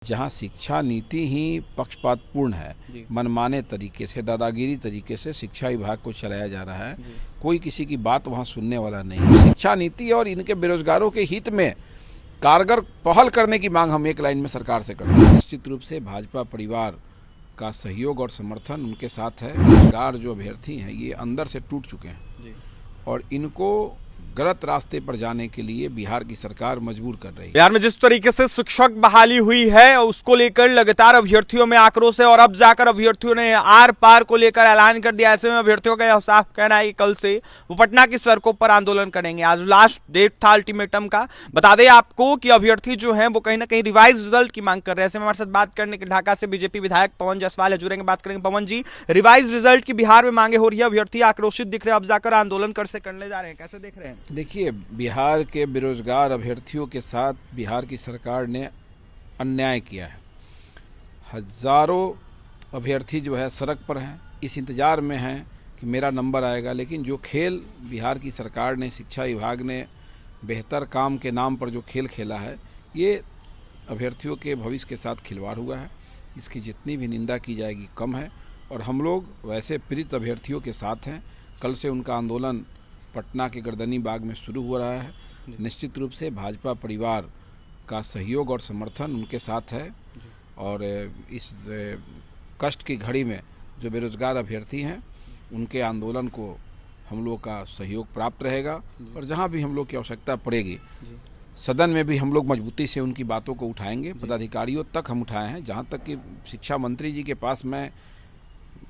जहाँ शिक्षा नीति ही पक्षपातपूर्ण है, मनमाने तरीके से, दादागिरी तरीके से शिक्षा विभाग को चलाया जा रहा है, कोई किसी की बात वहाँ सुनने वाला नहीं है। शिक्षा नीति और इनके बेरोजगारों के हित में कारगर पहल करने की मांग हम एक लाइन में सरकार से करते हैं। निश्चित रूप से भाजपा परिवार का सहयोग और समर्थन उनके साथ है। बेरोजगार जो अभ्यर्थी हैं ये अंदर से टूट चुके हैं और इनको गलत रास्ते पर जाने के लिए बिहार की सरकार मजबूर कर रही है। बिहार में जिस तरीके से शिक्षक बहाली हुई है उसको लेकर लगातार अभ्यर्थियों में आक्रोश है और अब जाकर अभ्यर्थियों ने आर पार को लेकर ऐलान कर दिया। ऐसे में अभ्यर्थियों का यह साफ कहना है कि कल से वो पटना की सड़कों पर आंदोलन करेंगे। आज लास्ट डेट था अल्टीमेटम का। बता दें आपको कि अभ्यर्थी जो है वो कहीं ना कहीं रिवाइज रिजल्ट की मांग कर रहे हैं। ऐसे में हमारे साथ बात करने के ढाका से बीजेपी विधायक पवन जायसवाल जुड़ेंगे, बात करेंगे। पवन जी, रिवाइज रिजल्ट की बिहार में मांगे हो रही है, अभ्यर्थी आक्रोशित दिख रहे हैं, अब जाकर आंदोलन करने जा रहे हैं, कैसे देख रहे हैं? देखिए, बिहार के बेरोजगार अभ्यर्थियों के साथ बिहार की सरकार ने अन्याय किया है। हजारों अभ्यर्थी जो है सड़क पर हैं, इस इंतजार में हैं कि मेरा नंबर आएगा, लेकिन जो खेल बिहार की सरकार ने, शिक्षा विभाग ने बेहतर काम के नाम पर जो खेल खेला है, ये अभ्यर्थियों के भविष्य के साथ खिलवाड़ हुआ है। इसकी जितनी भी निंदा की जाएगी कम है और हम लोग वैसे पीड़ित अभ्यर्थियों के साथ हैं। कल से उनका आंदोलन पटना के गर्दनी बाग में शुरू हो रहा है। निश्चित रूप से भाजपा परिवार का सहयोग और समर्थन उनके साथ है और इस कष्ट की घड़ी में जो बेरोजगार अभ्यर्थी हैं उनके आंदोलन को हम लोग का सहयोग प्राप्त रहेगा और जहां भी हम लोग की आवश्यकता पड़ेगी सदन में भी हम लोग मजबूती से उनकी बातों को उठाएंगे। पदाधिकारियों तक हम उठाए हैं। जहां तक कि शिक्षा मंत्री जी के पास मैं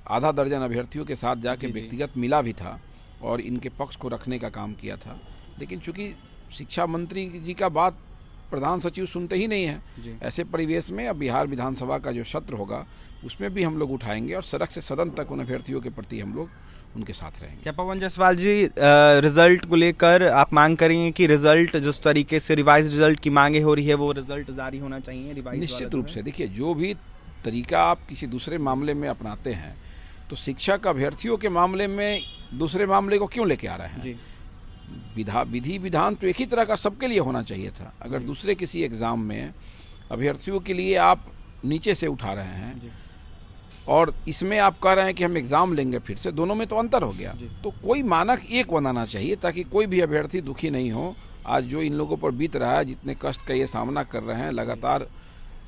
आधा दर्जन अभ्यर्थियों के साथ जाके व्यक्तिगत मिला भी था और इनके पक्ष को रखने का काम किया था, लेकिन चूंकि शिक्षा मंत्री जी का बात प्रधान सचिव सुनते ही नहीं है, ऐसे परिवेश में अब बिहार विधानसभा का जो सत्र होगा उसमें भी हम लोग उठाएंगे और सड़क से सदन तक उन अभ्यर्थियों के प्रति हम लोग उनके साथ रहेंगे। क्या पवन जायसवाल जी, रिजल्ट को लेकर आप मांग करेंगे कि रिजल्ट जिस तरीके से रिवाइज रिजल्ट की मांगे हो रही है वो रिजल्ट जारी होना चाहिए? रिवाइज निश्चित रूप से देखिए, जो भी तरीका आप किसी दूसरे मामले में अपनाते हैं तो शिक्षक अभ्यर्थियों के मामले में दूसरे मामले को क्यों लेके आ रहे हैं? विधि विधान तो एक ही तरह का सबके लिए होना चाहिए था। अगर दूसरे किसी एग्जाम में अभ्यर्थियों के लिए आप नीचे से उठा रहे हैं और इसमें आप कह रहे हैं कि हम एग्जाम लेंगे फिर से, दोनों में तो अंतर हो गया। तो कोई मानक एक बनाना चाहिए ताकि कोई भी अभ्यर्थी दुखी नहीं हो। आज जो इन लोगों पर बीत रहा है, जितने कष्ट का ये सामना कर रहे हैं, लगातार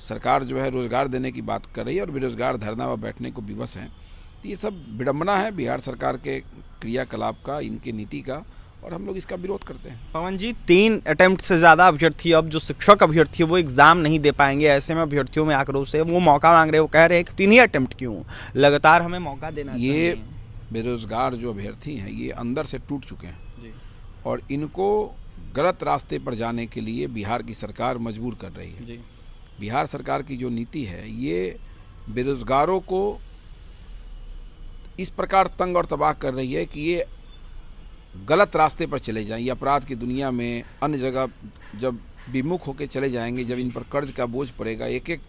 सरकार जो है रोजगार देने की बात कर रही है और बेरोजगार धरना व बैठने को विवश हैं। तो ये सब विडंबना है बिहार सरकार के क्रियाकलाप का, इनके नीति का, और हम लोग इसका विरोध करते हैं। पवन जी, 3 अटेम्प्ट से ज्यादा अभ्यर्थी, अब जो शिक्षक अभ्यर्थी है वो एग्जाम नहीं दे पाएंगे। ऐसे में अभ्यर्थियों में आक्रोश है, वो मौका मांग रहे हैं, वो कह रहे हैं कि 3 ही अटेम्प्ट क्यों, लगातार हमें मौका देना चाहिए। ये बेरोजगार जो अभ्यर्थी हैं ये अंदर से टूट चुके हैं और इनको गलत रास्ते पर जाने के लिए बिहार की सरकार मजबूर कर रही है। बिहार सरकार की जो नीति है ये बेरोजगारों को इस प्रकार तंग और तबाह कर रही है कि ये गलत रास्ते पर चले जाएं। ये अपराध की दुनिया में अन्य जगह जब विमुख होकर चले जाएंगे, जब इन पर कर्ज का बोझ पड़ेगा, एक एक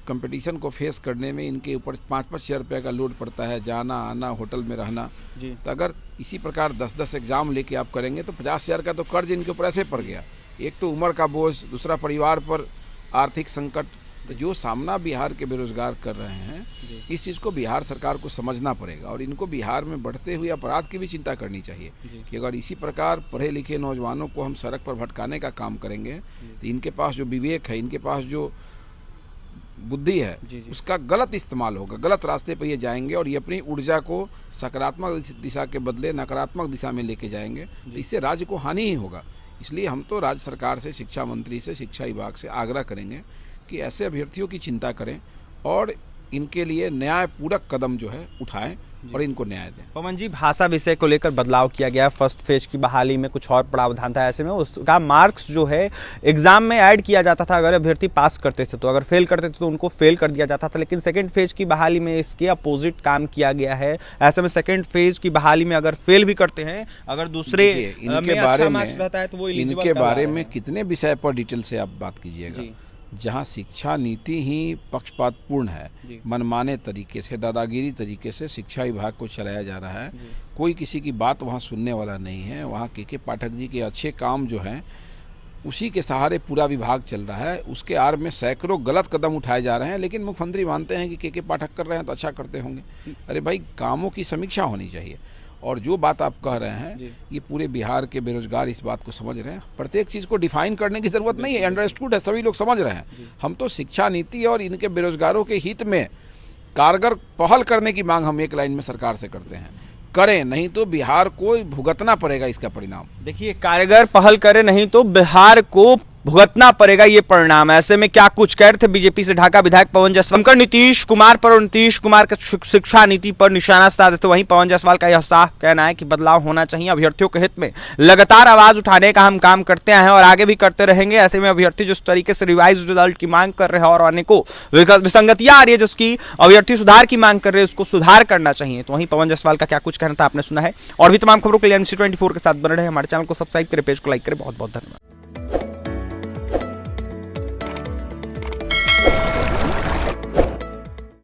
कंपटीशन को फेस करने में इनके ऊपर 5-5 हज़ार रुपये का लोड पड़ता है, जाना आना, होटल में रहना। तो अगर इसी प्रकार 10-10 एग्जाम लेके आप करेंगे तो 50 हज़ार का तो कर्ज इनके ऊपर ऐसे पड़ गया। एक तो उम्र का बोझ, दूसरा परिवार पर आर्थिक संकट। तो जो सामना बिहार के बेरोजगार कर रहे हैं, इस चीज़ को बिहार सरकार को समझना पड़ेगा और इनको बिहार में बढ़ते हुए अपराध की भी चिंता करनी चाहिए कि अगर इसी प्रकार पढ़े लिखे नौजवानों को हम सड़क पर भटकाने का काम करेंगे तो इनके पास जो विवेक है, इनके पास जो बुद्धि है, उसका गलत इस्तेमाल होगा, गलत रास्ते पर ये जाएंगे और ये अपनी ऊर्जा को सकारात्मक दिशा के बदले नकारात्मक दिशा में लेके जाएंगे। तो इससे राज्य को हानि ही होगा। इसलिए हम तो राज्य सरकार से, शिक्षा मंत्री से, शिक्षा विभाग से आग्रह करेंगे कि ऐसे अभ्यर्थियों की चिंता करें और इनके लिए न्यायपूर्वक कदम जो है उठाएं और इनको न्याय दें। पवन जी, भाषा विषय को लेकर बदलाव किया गया, फर्स्ट फेज की बहाली में कुछ और प्रावधान था। ऐसे में उसका मार्क्स जो है एग्जाम में ऐड किया जाता था। अगर अभ्यर्थी पास करते थे तो, अगर फेल करते थे तो उनको फेल कर दिया जाता था, लेकिन सेकंड फेज की बहाली में इसके अपोजिट काम किया गया है। ऐसे में सेकंड फेज की बहाली में अगर फेल भी करते हैं, अगर दूसरे इनके बारे में कितने विषय पर डिटेल से आप बात कीजिएगा। जहाँ शिक्षा नीति ही पक्षपातपूर्ण है, मनमाने तरीके से, दादागिरी तरीके से शिक्षा विभाग को चलाया जा रहा है, कोई किसी की बात वहाँ सुनने वाला नहीं है। वहाँ के पाठक जी के अच्छे काम जो हैं उसी के सहारे पूरा विभाग चल रहा है। उसके आड़ में सैकड़ों गलत कदम उठाए जा रहे हैं, लेकिन मुख्यमंत्री मानते हैं कि के पाठक कर रहे हैं तो अच्छा करते होंगे। अरे भाई, कामों की समीक्षा होनी चाहिए। और जो बात आप कह रहे हैं, ये पूरे बिहार के बेरोजगार इस बात को समझ रहे हैं। प्रत्येक चीज़ को डिफाइन करने की जरूरत नहीं है, अंडरस्टूड है, सभी लोग समझ रहे हैं। हम तो शिक्षा नीति और इनके बेरोजगारों के हित में कारगर पहल करने की मांग हम एक लाइन में सरकार से करते हैं। करें, नहीं तो बिहार को भुगतना पड़ेगा इसका परिणाम। देखिए, कारगर पहल करें, नहीं तो बिहार को भुगतना पड़ेगा ये परिणाम। ऐसे में क्या कुछ कह रहे थे बीजेपी से ढाका विधायक पवन जायसवाल। नीतीश कुमार पर और नीतीश कुमार के शिक्षा नीति पर निशाना साधे तो वहीं पवन जायसवाल का यह साफ कहना है कि बदलाव होना चाहिए। अभ्यर्थियों के हित में लगातार आवाज उठाने का हम काम करते हैं और आगे भी करते रहेंगे। ऐसे में अभ्यर्थी जिस तरीके से रिवाइज रिजल्ट की मांग कर रहे हैं और अनेकों विसंगतियां आ रही है जिसकी अभ्यर्थी सुधार की मांग कर रहे हैं, उसको सुधार करना चाहिए। तो वहीं पवन जायसवाल का क्या कुछ कहना था आपने सुना है। और भी तमाम खबरों के लिए MC24 के साथ बने रहे। हमारे चैनल को सब्सक्राइब करें, पेज को लाइक करें। बहुत बहुत धन्यवाद।